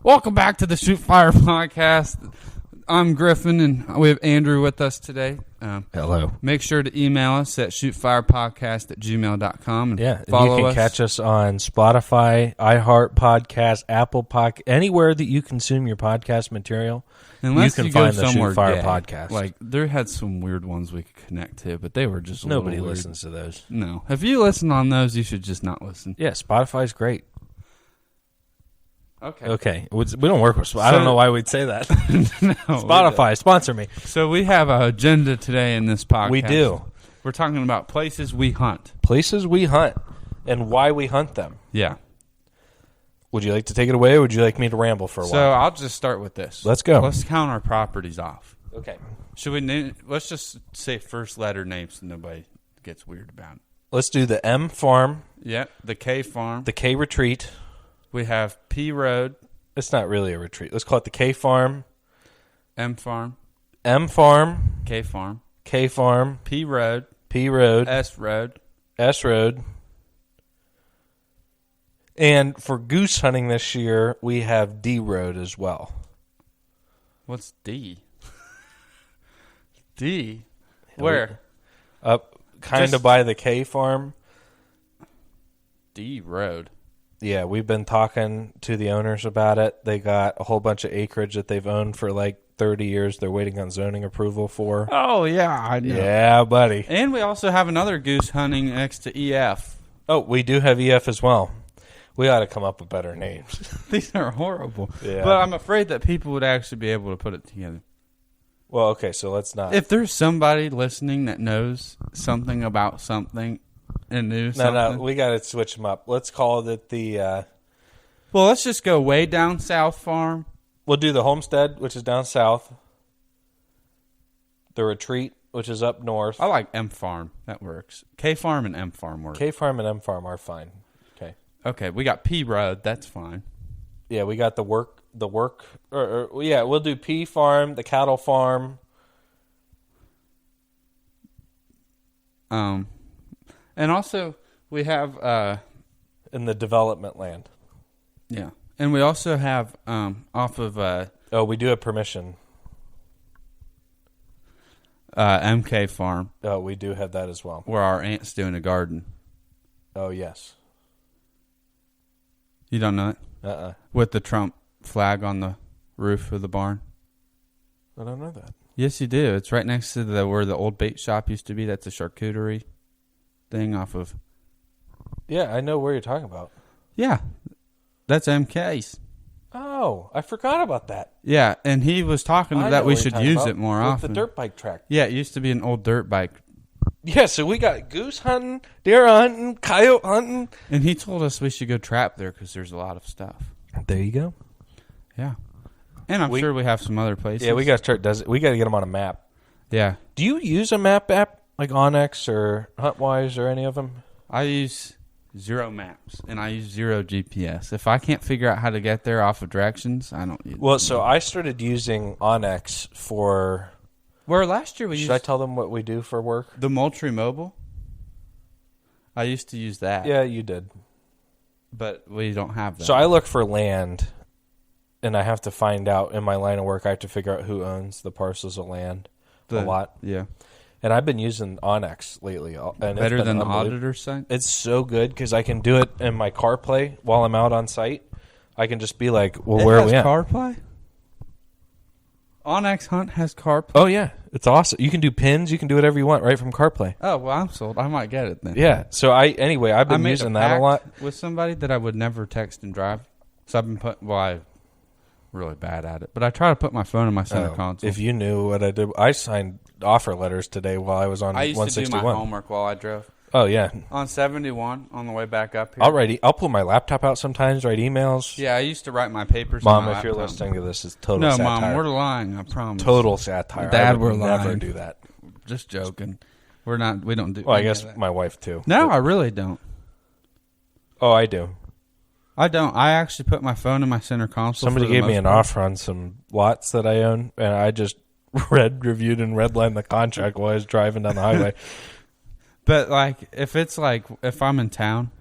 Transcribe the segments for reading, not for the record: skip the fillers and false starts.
Welcome back to the Shoot Fire Podcast. I'm Griffin, and we have Andrew with us today. Hello. Make sure to email us at shootfirepodcast@gmail.com. And follow you can us. catch us on Spotify, iHeart Podcast, Apple Podcast, anywhere that you consume your podcast material. Unless you can go find the somewhere Shoot Fire gay. Podcast. Like, there had some weird ones we could connect to, but they were just Nobody weird. listens to those. No. If you listen on those, you should just not listen. Yeah, Spotify's great. Okay. We don't work with Spotify. I don't know why we'd say that. No, Spotify, sponsor me. So we have an agenda today in this podcast. We do. We're talking about places we hunt. Places we hunt and why we hunt them. Yeah. Would you like to take it away, or would you like me to ramble for a So while? I'll just start with this. Let's go. Let's count our properties off. Okay. Should we name? Let's just say first letter names so nobody gets weird about it. Let's do the M Farm, Yeah, the K Farm. the K Retreat. We have P Road, It's not really a retreat. Let's call it the K Farm, M Farm, M Farm, K Farm, K Farm, P Road, P Road, S Road. S Road. And for goose hunting this year, we have D Road as well. What's D? D? Where? Up kind of by the K Farm. D Road. Yeah, we've been talking to the owners about it. They got a whole bunch of acreage that they've owned for like 30 years. They're waiting on zoning approval for. Oh, yeah, I know. Yeah, buddy. And we also have another goose hunting next to EF. Oh, we do have EF as well. We ought to come up with better names. These are horrible. Yeah. But I'm afraid that people would actually be able to put it together. Well, okay, so let's not. If there's somebody listening that knows something about something and knew something. No, we got to switch them up. Let's call it the... Well, let's just go way down south farm. We'll do the Homestead, which is down south. The Retreat, which is up north. I like M Farm. That works. K Farm and M Farm work. K Farm and M Farm are fine. Okay. Okay, we got P Road. That's fine. Yeah, we got the work. Yeah, we'll do P Farm, the Cattle Farm. And also we have In the development land. yeah, and we also have off of Oh, we do have permission. MK Farm Oh, we do have that as well. where our aunt's doing a garden. Oh, yes. You don't know it? With the Trump flag on the roof of the barn. I don't know that. Yes, you do. It's right next to where the old bait shop used to be. That's a charcuterie thing off of. Yeah, I know where you're talking about. Yeah, that's MK's. Oh, I forgot about that. Yeah, and he was talking I that know we what you're should talking use about. it more With often. the dirt bike track. Yeah, it used to be an old dirt bike. Yeah, so we got goose hunting, deer hunting, coyote hunting. And he told us we should go trap there because there's a lot of stuff. There you go. Yeah. And I'm sure we have some other places. Yeah, we got to start. We got to get them on a map. Yeah. Do you use a map app like Onyx or HuntWise or any of them? I use zero maps and I use zero GPS. If I can't figure out how to get there off of directions, I don't use Well, so I started using Onyx for... Where last year we Should used I tell them what we do for work? the Moultrie Mobile. I used to use that. Yeah, you did. But we don't have that. So I look for land, and I have to find out in my line of work, I have to figure out who owns the parcels of land a lot. Yeah. And I've been using Onyx lately. And Better it's been than the unbelievable. auditor site? It's so good because I can do it in my CarPlay while I'm out on site. I can just be like, well, where are we at? CarPlay? Onyx Hunt has CarPlay? Oh, yeah. It's awesome. You can do pins. You can do whatever you want right from CarPlay. Oh, well, I'm sold. I might get it then. Yeah. So I've been using that a lot. With somebody that I would never text and drive. So I've been I'm really bad at it. But I try to put my phone in my center console. If you knew what I did, I signed offer letters today while I was on 161. I used to do my homework while I drove. Oh, yeah. On 71, on the way back up here. I'll pull my laptop out sometimes, write emails. Yeah, I used to write my papers Mom, on my if you're laptop. listening to this, it's total No, satire. Mom, we're lying, I promise. Total satire. Dad, I would we're never lying. do that. Just joking. We don't do Well, I any guess of that. my wife, too. No, I really don't. Oh, I do. I don't. I actually put my phone in my center console. Somebody gave me an offer on some lots that I own, and I just reviewed and redlined the contract while I was driving down the highway. But, if I'm in town,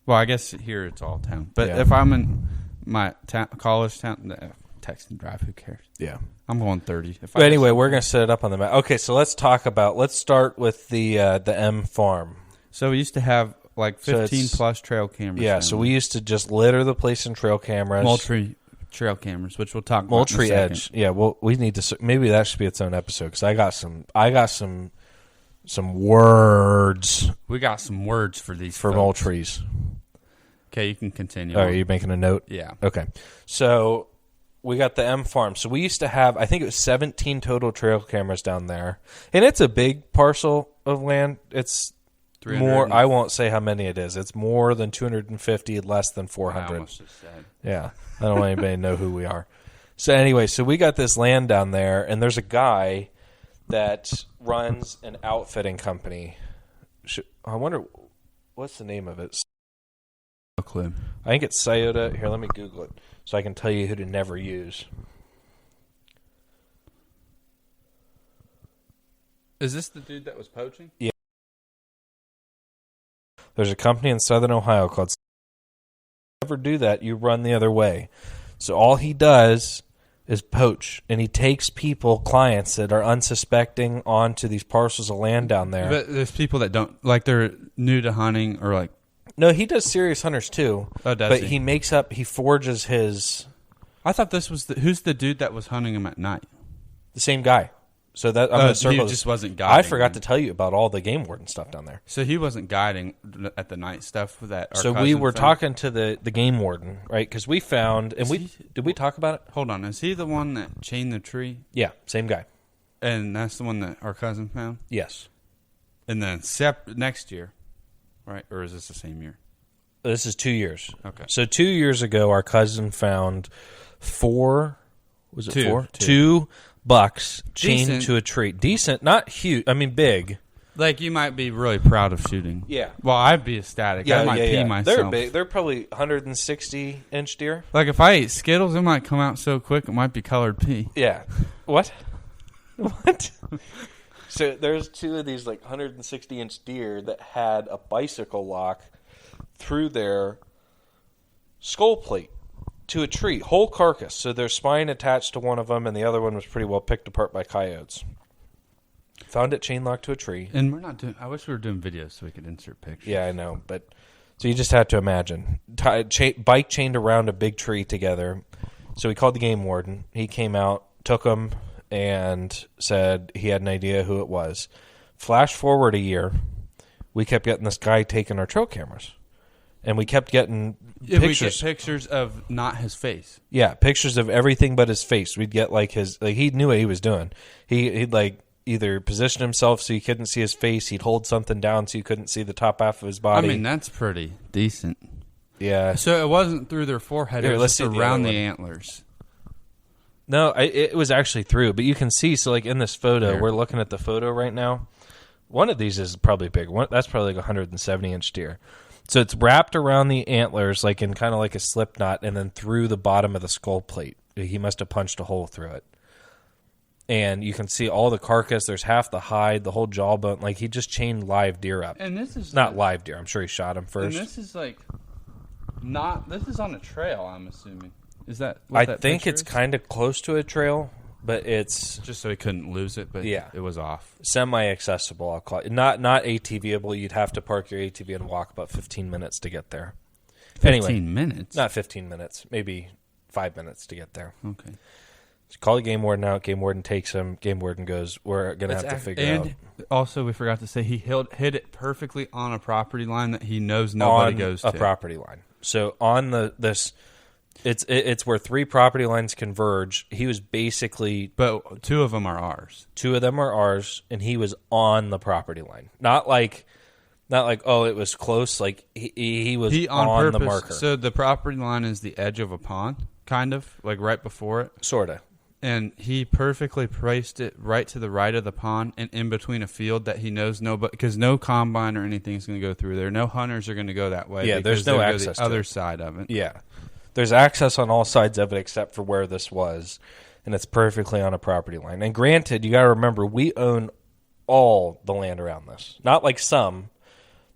well, I guess here it's all town. But Yeah. if I'm in my college town, text and drive. Who cares? Yeah. I'm going 30. But anyway, we're going to set it up on the map. Okay, so let's start with the M farm. So we used to have like 15 plus trail cameras. Yeah, so we used to just litter the place in trail cameras. Moultrie trail cameras, which we'll talk about Moultrie in a Edge. Yeah, well, we need to, maybe that should be its own episode, because I got some words. We got some words for these for Moultries. Okay, you can continue. Are you making a note? Yeah. Okay. So we got the M farm. So we used to have, I think it was 17 total trail cameras down there. And it's a big parcel of land. It's more, I won't say how many it is. It's more than 250, less than 400. I almost just said. Yeah. I don't want anybody to know who we are. So anyway, so we got this land down there, and there's a guy that runs an outfitting company. I wonder, what's the name of it? No clue. I think it's Scioto. Here, let me Google it so I can tell you who to never use. Is this the dude that was poaching? Yeah. There's a company in Southern Ohio called. If you ever do that, you run the other way. So all he does is poach, and he takes clients that are unsuspecting onto these parcels of land down there. But there's people that don't, like, they're new to hunting or like. No, he does serious hunters too. Oh, does but he? He forges his. I thought this was who's the dude that was hunting him at night? The same guy. So that I'm he just wasn't guiding. I forgot to tell you about all the game warden stuff down there. So he wasn't guiding at the night stuff that. So we were talking to the game warden, right? Because we found, and did we talk about it? Hold on, is he the one that chained the tree? Yeah, same guy. And that's the one that our cousin found. Yes. And then next year, right? Or is this the same year? This is 2 years. Okay. So 2 years ago, our cousin found four. Was it four? Two bucks chained to a tree. Decent, not huge. I mean, big. Like, you might be really proud of shooting. Yeah. Well, I'd be ecstatic. Yeah, I might pee myself. They're big. They're probably 160-inch deer. Like, if I ate Skittles, it might come out so quick it might be colored pee. Yeah. What? What? So there's two of these, like, 160-inch deer that had a bicycle lock through their skull plate to a tree, whole carcass. So there's spine attached to one of them, and the other one was pretty well picked apart by coyotes. Found it chain locked to a tree. And we're not doing. I wish we were doing videos so we could insert pictures. Yeah, I know, but so you just have to imagine bike chained around a big tree together. So we called the game warden. He came out, took them, and said he had an idea who it was. Flash forward a year, we kept getting this guy taking our trail cameras. And we kept getting pictures. We get pictures of not his face. Yeah, pictures of everything but his face. We'd get like he knew what he was doing. He'd like either position himself so you couldn't see his face. He'd hold something down so you couldn't see the top half of his body. I mean, that's pretty decent. Yeah. So it wasn't through their forehead. It was just around the antlers. No, it was actually through. But you can see, so like in this photo, we're looking at the photo right now. One of these is probably big. That's probably like a 170-inch deer. So it's wrapped around the antlers, like in kind of like a slip knot, and then through the bottom of the skull plate. He must have punched a hole through it. And you can see all the carcass. There's half the hide, the whole jawbone. Like, he just chained live deer up. And this is not live deer. I'm sure he shot him first. And this is like not. This is on a trail, I'm assuming. Is that? I think it's kind of close to a trail, but it's just so he couldn't lose it. But yeah, it was off. Semi-accessible, I'll call it. Not ATVable. You'd have to park your ATV and walk about 15 minutes to get there. 15 minutes? Not 15 minutes. Maybe 5 minutes to get there. Okay. So call the game warden out. Game warden takes him. Game warden goes, we're going to have to figure out. And also, we forgot to say, he hit it perfectly on a property line that he knows nobody goes to. On a property line. So on this... It's where three property lines converge. He was basically... But two of them are ours. Two of them are ours, and he was on the property line. Not like, oh, it was close. Like, he was on the marker. So the property line is the edge of a pond, kind of, like right before it? Sort of. And he perfectly placed it right to the right of the pond and in between a field that he knows because no combine or anything is going to go through there. No hunters are going to go that way. Yeah, there's no access to the other side of it. Yeah. There's access on all sides of it except for where this was, and it's perfectly on a property line. And granted, you got to remember, we own all the land around this. Not like some.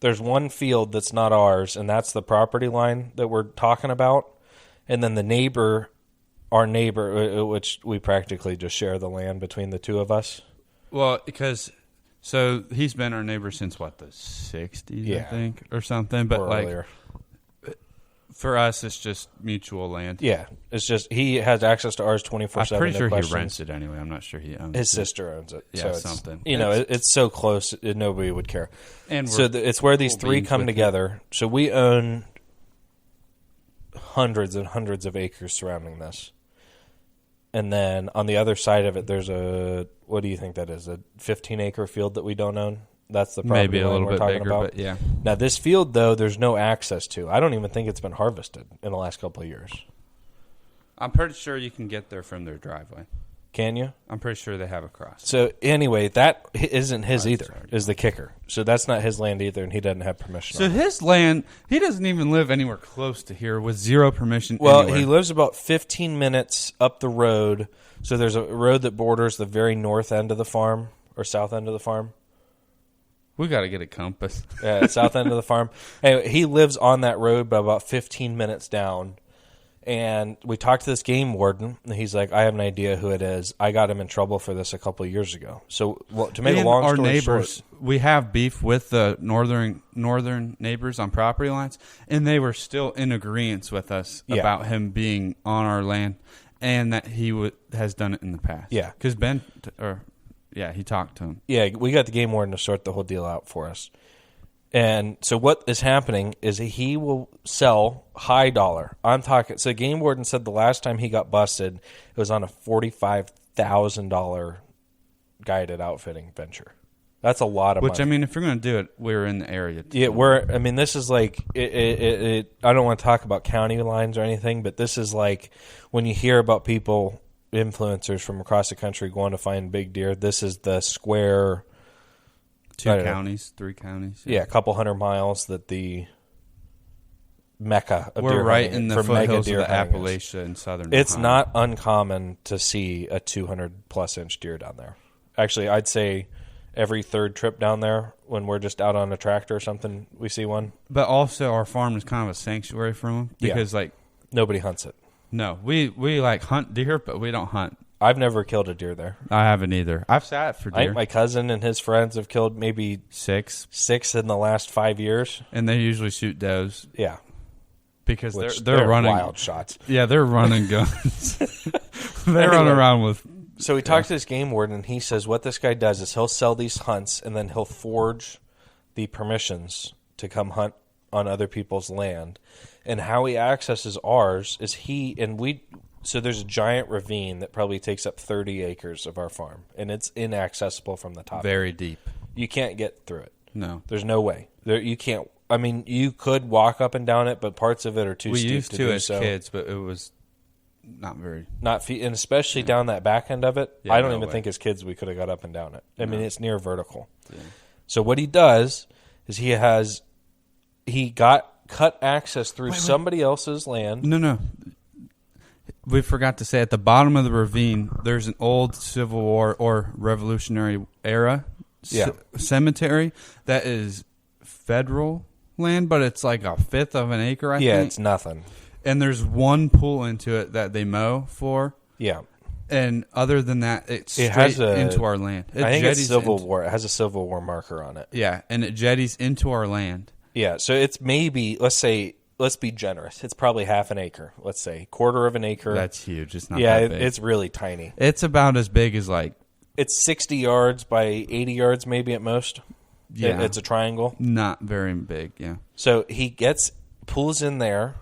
There's one field that's not ours, and that's the property line that we're talking about. and then our neighbor, which we practically just share the land between the two of us. Well, so he's been our neighbor since the 60s, I think, or something. But earlier. For us, it's just mutual land. Yeah, it's just he has access to ours 24/7. I'm pretty sure he rents it anyway. I'm not sure he owns it. His sister owns it. Yeah, so something. It's so close, nobody would care. And so it's where these three come together. So we own hundreds and hundreds of acres surrounding this. And then on the other side of it, there's what do you think that is? A 15-acre field that we don't own? That's the property maybe a little bit bigger, about. But yeah. Now, this field, though, there's no access to. I don't even think it's been harvested in the last couple of years. I'm pretty sure you can get there from their driveway. Can you? I'm pretty sure they have a cross. So, anyway, that isn't his either, is the kicker. So, that's not his land either, and he doesn't have permission. So, his land, he doesn't even live anywhere close to here with zero permission anywhere. He lives about 15 minutes up the road. So, there's a road that borders the very north end of the farm, or south end of the farm. We got to get a compass. Yeah, south end of the farm. Anyway, he lives on that road, but about 15 minutes down. And we talked to this game warden, and he's like, I have an idea who it is. I got him in trouble for this a couple of years ago. So, to make a long story short, we have beef with the northern neighbors on property lines, and they were still in agreement with us about him being on our land, and that he has done it in the past. Yeah. Because he talked to him. Yeah, we got the game warden to sort the whole deal out for us. And so what is happening is he will sell high dollar. I'm talking. So game warden said the last time he got busted, it was on a $45,000 guided outfitting venture. That's a lot of money. Which, I mean, if you're going to do it, we're in the area. Yeah, this is like, I don't want to talk about county lines or anything, but this is like when you hear about people, influencers from across the country going to find big deer, this is the square... 3 counties. Yeah, a couple 100 miles that the mecca of we're deer right hunting in the foothills of the Appalachia in southern It's Ohio. not uncommon to see a 200+inch deer down there. Actually, I'd say every third trip down there when we're just out on a tractor or something, we see one. But also our farm is kind of a sanctuary for them because nobody hunts it. No, we hunt deer, but we don't hunt. I've never killed a deer there. I haven't either. I've sat for deer. My cousin and his friends have killed maybe six in the last 5 years. And they usually shoot does. Yeah. Because they're running wild shots. Yeah, they're running guns. They run around with... So we talked to this game warden, and he says what this guy does is he'll sell these hunts, and then he'll forge the permissions to come hunt on other people's land. And how he accesses ours is so there's a giant ravine that probably takes up 30 acres of our farm, and it's inaccessible from the top. Very deep. You can't get through it. No. There's no way. You can't. I mean, you could walk up and down it, but parts of it are too steep to do. We used to as kids, but it was not very... And especially down that back end of it, I don't even think as kids we could have got up and down it. I mean, it's near vertical. Yeah. So what he does is he got cut access through somebody else's land. No. We forgot to say at the bottom of the ravine, there's an old Civil War or Revolutionary era cemetery that is federal land, but it's like a fifth of an acre, I think. Yeah, it's nothing. And there's one pool into it that they mow for. Yeah. And other than that, it's straight into our land. I think it's Civil War. It has a Civil War marker on it. Yeah, and it jetties into our land. Yeah, so it's maybe, let's be generous. It's probably half an acre, let's say. Quarter of an acre. That's huge. It's not that big. It's really tiny. It's about as big as It's 60 yards by 80 yards maybe at most. Yeah. It's a triangle. Not very big, yeah. So he pulls in there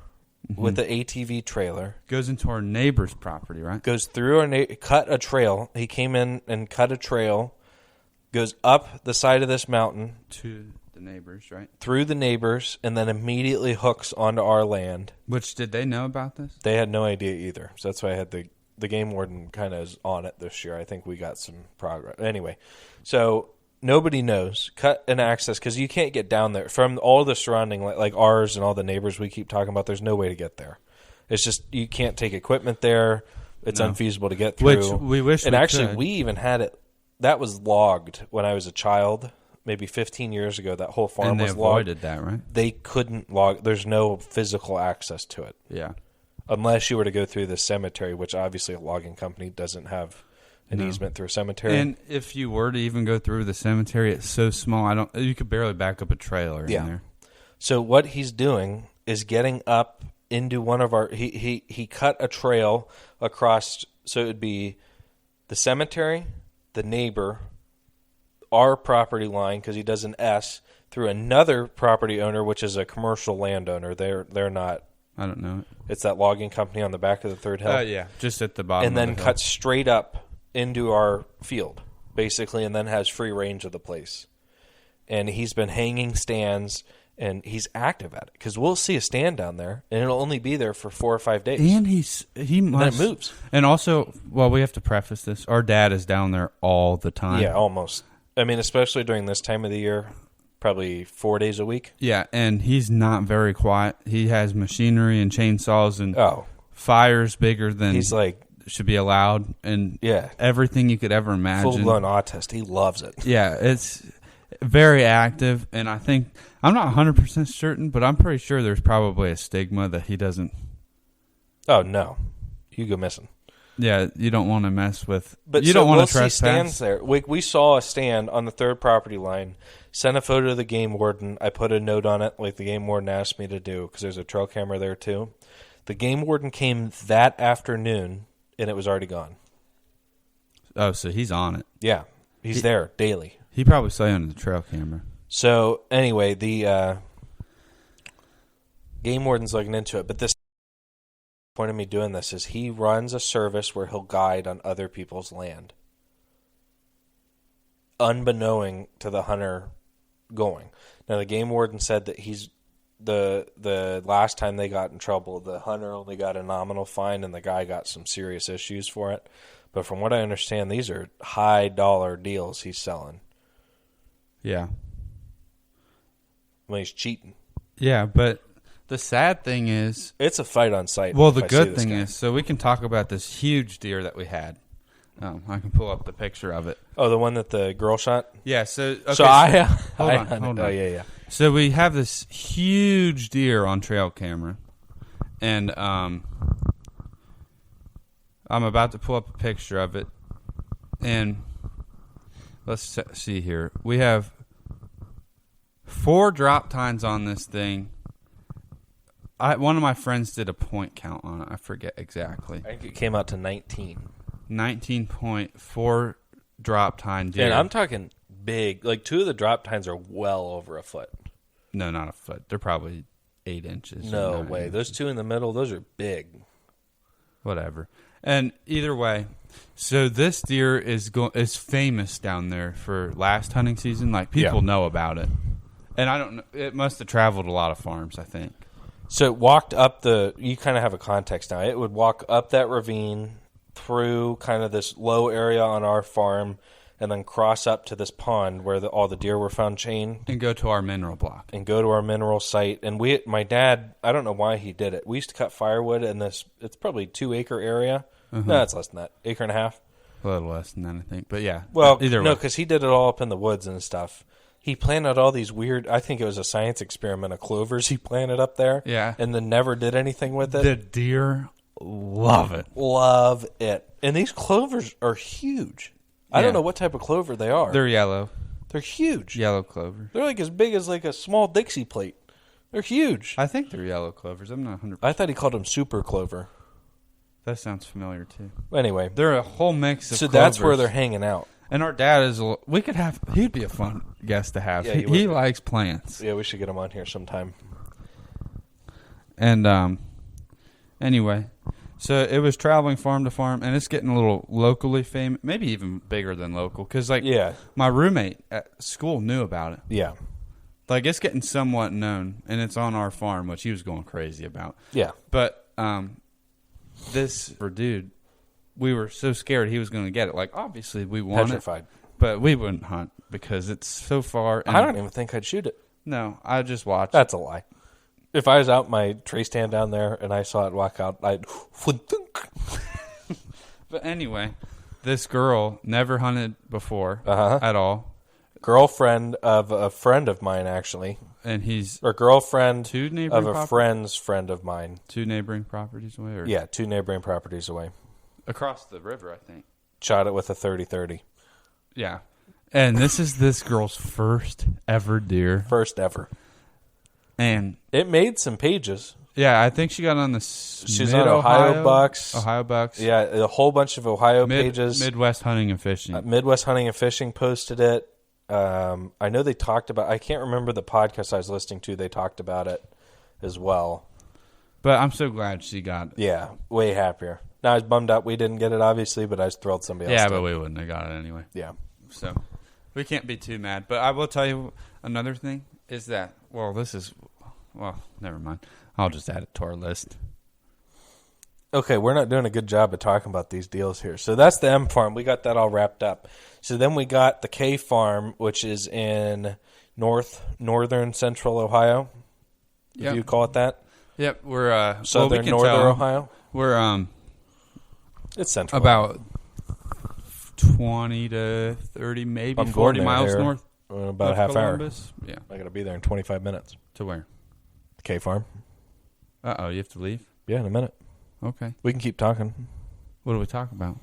with the ATV trailer. Goes into our neighbor's property, right? Goes through cut a trail. He came in and cut a trail. Goes up the side of this mountain. To the neighbors, right? Through the neighbors, and then immediately hooks onto our land. Which, did they know about this? They had no idea either. So that's why I had the game warden kind of is on it this year. I think we got some progress. Anyway, so nobody knows. Cut an access, because you can't get down there. From all the surrounding, like ours and all the neighbors we keep talking about, there's no way to get there. It's just, you can't take equipment there. It's unfeasible to get through. Which we wish and we actually, could. we even had it. That was logged when I was a child. Maybe 15 years ago, that whole farm was logged. And they avoided that, right? They couldn't log. There's no physical access to it. Yeah. unless you were to go through the cemetery, which obviously a logging company doesn't have an easement through a cemetery. And if you were to even go through the cemetery, it's so small. You could barely back up a trailer in there. So what he's doing is getting up into one of our. He cut a trail across. So it would be the cemetery, the neighbor, our property line, because he does an S, through another property owner, which is a commercial landowner. They're not. I don't know. It's that logging company on the back of the third hill. Yeah, just at the bottom. And then of the cuts straight up into our field, basically, and then has free range of the place. And he's been hanging stands, and he's active at it because we'll see a stand down there, and it'll only be there for 4 or 5 days. And he must. And then it moves. And also, well, we have to preface this. Our dad is down there all the time. Yeah, almost. I mean, especially during this time of the year, probably 4 days a week. Yeah, and he's not very quiet. He has machinery and chainsaws and fires bigger than he's like should be allowed, and everything you could ever imagine. Full-blown autist. He loves it. Yeah, it's very active, and I think, I'm not 100% certain, but I'm pretty sure there's probably a stigma that he doesn't. Oh, no. You go missing. Yeah, you don't want to mess with, but you so don't want we'll to trespass. See stands there. We saw a stand on the third property line, sent a photo to the game warden. I put a note on it like the game warden asked me to do because there's a trail camera there too. The game warden came that afternoon, and it was already gone. Oh, so he's on it. Yeah, he's there daily. He probably saw you on the trail camera. So anyway, the game warden's looking into it, but this point of me doing this is he runs a service where he'll guide on other people's land, unbeknown to the hunter going. Now, the game warden said that he's the last time they got in trouble, the hunter only got a nominal fine, and the guy got some serious issues for it. But from what I understand, these are high dollar deals he's selling. Yeah. Well, he's cheating. Yeah, but the sad thing is, it's a fight on sight. Well, the good thing is, so we can talk about this huge deer that we had. I can pull up the picture of it. Oh, the one that the girl shot? Yeah, so... Okay, hold on. Oh, yeah. So we have this huge deer on trail camera, and I'm about to pull up a picture of it, and let's see here. We have 4 drop tines on this thing. One of my friends did a point count on it. I forget exactly. I think it came out to 19. 19.4 drop tine deer. And I'm talking big. Like 2 of the drop tines are well over a foot. No, not a foot. They're probably 8 inches. No way. Inches. Those 2 in the middle, those are big. Whatever. And either way, so this deer is famous down there for last hunting season. Like, people know about it. And I don't know. It must have traveled a lot of farms, I think. So it walked up you kind of have a context now. It would walk up that ravine through kind of this low area on our farm and then cross up to this pond where all the deer were found chained. And go to our mineral block. And go to our mineral site. And my dad, I don't know why he did it. We used to cut firewood in this, it's probably 2-acre area. Uh-huh. No, it's less than that. 1.5 acres. A little less than that, I think. But yeah. Well, either way. No, because he did it all up in the woods and stuff. He planted all these weird, I think it was a science experiment of clovers he planted up there. Yeah. And then never did anything with it. The deer love it. Love it. And these clovers are huge. Yeah. I don't know what type of clover they are. They're yellow. They're huge. Yellow clover. They're like as big as like a small Dixie plate. They're huge. I think they're yellow clovers. I'm not 100%. I thought he called them super clover. That sounds familiar too. Anyway. They're a whole mix of So clovers. That's where they're hanging out. And our dad is, he'd be a fun guest to have. Yeah, he likes plants. Yeah, we should get him on here sometime. And anyway, so it was traveling farm to farm, and it's getting a little locally famous, maybe even bigger than local, because my roommate at school knew about it. Yeah. Like, it's getting somewhat known, and it's on our farm, which he was going crazy about. Yeah. But this dude, we were so scared he was going to get it. Like, obviously, we wanted Petrified. But we wouldn't hunt because it's so far. I don't even think I'd shoot it. No, I just watched. That's a lie. If I was out my tree stand down there and I saw it walk out, I'd... But anyway, this girl never hunted before at all. girlfriend of a friend of mine, actually. And he's... Or girlfriend of a friend's friend of mine. 2 neighboring properties away? Or? Yeah, 2 neighboring properties away. Across the river, I think. Shot it with a 30-30. Yeah. And this is this girl's first ever deer. First ever. And... it made some pages. Yeah, I think she got on the... She's on Ohio Bucks. Ohio Bucks. Yeah, a whole bunch of Ohio pages. Midwest Hunting and Fishing. Midwest Hunting and Fishing posted it. I know they talked about... I can't remember the podcast I was listening to. They talked about it as well. But I'm so glad she got it. Yeah, way happier. Now, I was bummed out we didn't get it, obviously, but I was thrilled somebody else did. Yeah, but we wouldn't have got it anyway. Yeah. So, we can't be too mad. But I will tell you another thing is that... Well, this is... Well, never mind. I'll just add it to our list. Okay, we're not doing a good job of talking about these deals here. So that's the M farm. We got that all wrapped up. So then we got the K farm, which is in northern central Ohio. If you call it that. Yep, we're southern northern Ohio. We're it's central. About 20 to 30, maybe 40 miles north. About a half Columbus. Hour. Yeah, I got to be there in 25 minutes. To where? The K farm. Uh-oh, you have to leave? Yeah, in a minute. Okay. We can keep talking. What do we talk about?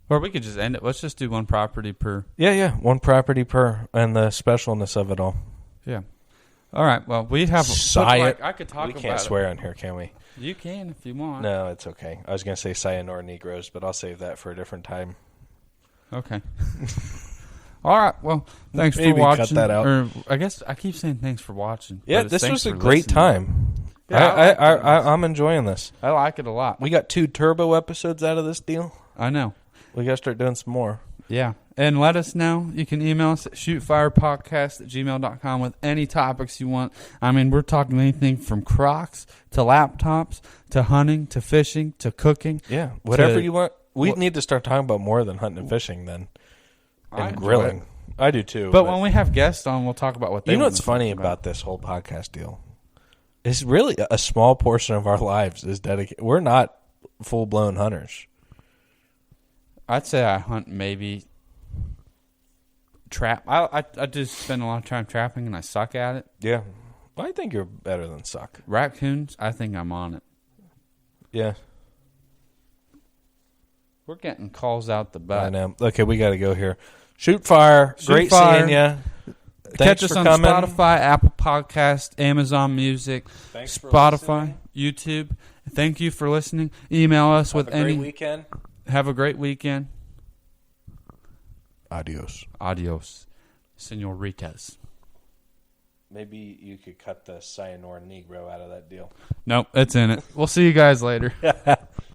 Or we could just end it. Let's just do one property per. Yeah. One property per, and the specialness of it all. Yeah. All right. Well, we have. I could talk about. We can't swear on here, can we? You can if you want. No, it's okay. I was going to say Sayonara Negroes, but I'll save that for a different time. Okay. All right. Well, thanks for watching. Cut that out. Or I guess I keep saying thanks for watching. Yeah, this was a great time. Yeah, I'm enjoying this. I like it a lot. We got 2 turbo episodes out of this deal. I know. We got to start doing some more. Yeah. And let us know. You can email us at shootfirepodcast@gmail.com with any topics you want. I mean, we're talking anything from Crocs to laptops to hunting to fishing to cooking. Yeah, whatever you want. We need to start talking about more than hunting and fishing then. And grilling. I do too. But when we have guests on, we'll talk about what they want. You know what's funny about this whole podcast deal? It's really a small portion of our lives is dedicated. We're not full-blown hunters. I'd say I hunt maybe trap. I just spend a lot of time trapping and I suck at it. Yeah. Well, I think you're better than suck. Raccoons, I think I'm on it. Yeah. We're getting calls out the butt. I know. Okay, we got to go here. Shoot fire. Great seeing you. Catch us on Spotify, Apple Podcast, Amazon Music, Spotify, YouTube. Thank you for listening. Email us with any. Weekend. Have a great weekend. Adios. Adios, senoritas. Maybe you could cut the Sayonara Negro out of that deal. Nope, it's in it. We'll see you guys later.